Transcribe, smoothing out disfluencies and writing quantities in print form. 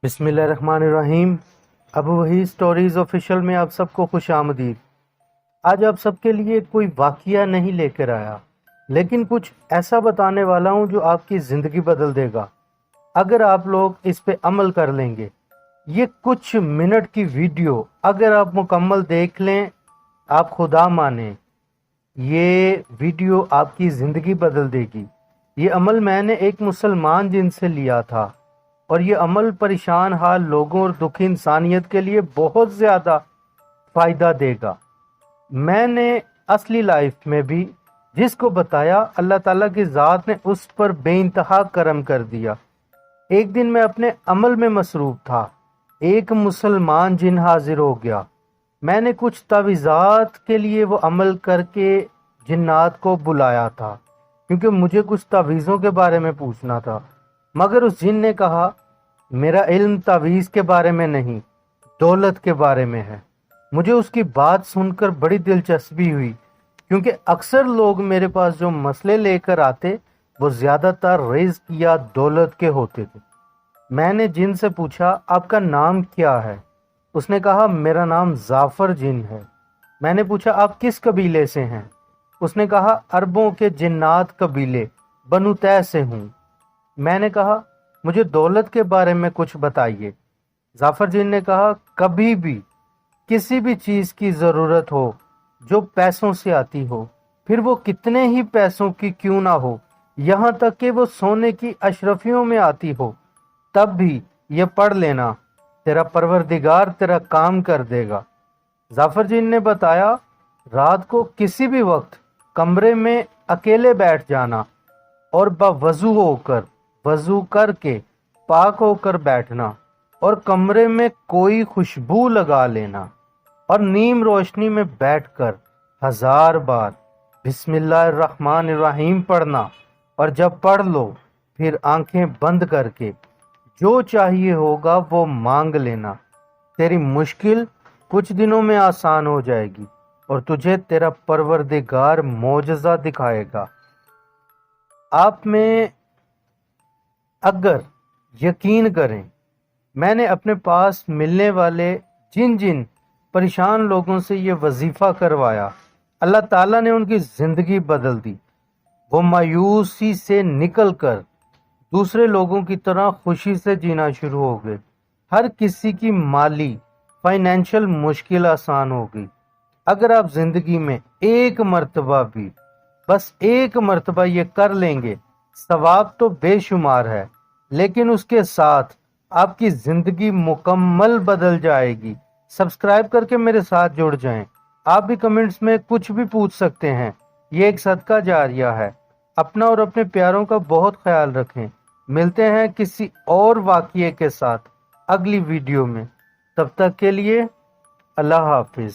بسم اللہ الرحمن الرحیم۔ ابو وحید سٹوریز آفیشیل میں آپ سب کو خوش آمدید۔ آج آپ سب کے لیے کوئی واقعہ نہیں لے کر آیا، لیکن کچھ ایسا بتانے والا ہوں جو آپ کی زندگی بدل دے گا اگر آپ لوگ اس پہ عمل کر لیں گے۔ یہ کچھ منٹ کی ویڈیو اگر آپ مکمل دیکھ لیں، آپ خدا مانیں یہ ویڈیو آپ کی زندگی بدل دے گی۔ یہ عمل میں نے ایک مسلمان جن سے لیا تھا، اور یہ عمل پریشان حال لوگوں اور دکھی انسانیت کے لیے بہت زیادہ فائدہ دے گا۔ میں نے اصلی لائف میں بھی جس کو بتایا، اللہ تعالیٰ کی ذات نے اس پر بے انتہا کرم کر دیا۔ ایک دن میں اپنے عمل میں مصروف تھا، ایک مسلمان جن حاضر ہو گیا۔ میں نے کچھ تعویذات کے لیے وہ عمل کر کے جنات کو بلایا تھا، کیونکہ مجھے کچھ تعویذوں کے بارے میں پوچھنا تھا، مگر اس جن نے کہا میرا علم تعویذ کے بارے میں نہیں، دولت کے بارے میں ہے۔ مجھے اس کی بات سن کر بڑی دلچسپی ہوئی، کیونکہ اکثر لوگ میرے پاس جو مسئلے لے کر آتے وہ زیادہ تر رزق یا دولت کے ہوتے تھے۔ میں نے جن سے پوچھا آپ کا نام کیا ہے؟ اس نے کہا میرا نام ظافر جن ہے۔ میں نے پوچھا آپ کس قبیلے سے ہیں؟ اس نے کہا عربوں کے جنات قبیلے بنو طے سے ہوں۔ میں نے کہا مجھے دولت کے بارے میں کچھ بتائیے۔ ظافر جن نے کہا کبھی بھی کسی بھی چیز کی ضرورت ہو جو پیسوں سے آتی ہو، پھر وہ کتنے ہی پیسوں کی کیوں نہ ہو، یہاں تک کہ وہ سونے کی اشرفیوں میں آتی ہو، تب بھی یہ پڑھ لینا، تیرا پروردگار تیرا کام کر دے گا۔ ظافر جن نے بتایا رات کو کسی بھی وقت کمرے میں اکیلے بیٹھ جانا اور باوضو ہو کر وضو کر کے پاک ہو کر بیٹھنا، اور کمرے میں کوئی خوشبو لگا لینا، اور نیم روشنی میں بیٹھ کر 1000 بار بسم اللہ الرحمن الرحیم پڑھنا، اور جب پڑھ لو پھر آنکھیں بند کر کے جو چاہیے ہوگا وہ مانگ لینا۔ تیری مشکل کچھ دنوں میں آسان ہو جائے گی اور تجھے تیرا پروردگار معجزہ دکھائے گا۔ آپ میں اگر یقین کریں، میں نے اپنے پاس ملنے والے جن پریشان لوگوں سے یہ وظیفہ کروایا، اللہ تعالیٰ نے ان کی زندگی بدل دی۔ وہ مایوسی سے نکل کر دوسرے لوگوں کی طرح خوشی سے جینا شروع ہو گئے۔ ہر کسی کی مالی فائنینشل مشکل آسان ہو گئی۔ اگر آپ زندگی میں ایک مرتبہ بھی، بس ایک مرتبہ یہ کر لیں گے، ثواب تو بے شمار ہے، لیکن اس کے ساتھ آپ کی زندگی مکمل بدل جائے گی۔ سبسکرائب کر کے میرے ساتھ جڑ جائیں۔ آپ بھی کمنٹس میں کچھ بھی پوچھ سکتے ہیں، یہ ایک صدقہ جاریہ ہے۔ اپنا اور اپنے پیاروں کا بہت خیال رکھیں۔ ملتے ہیں کسی اور واقعے کے ساتھ اگلی ویڈیو میں، تب تک کے لیے اللہ حافظ۔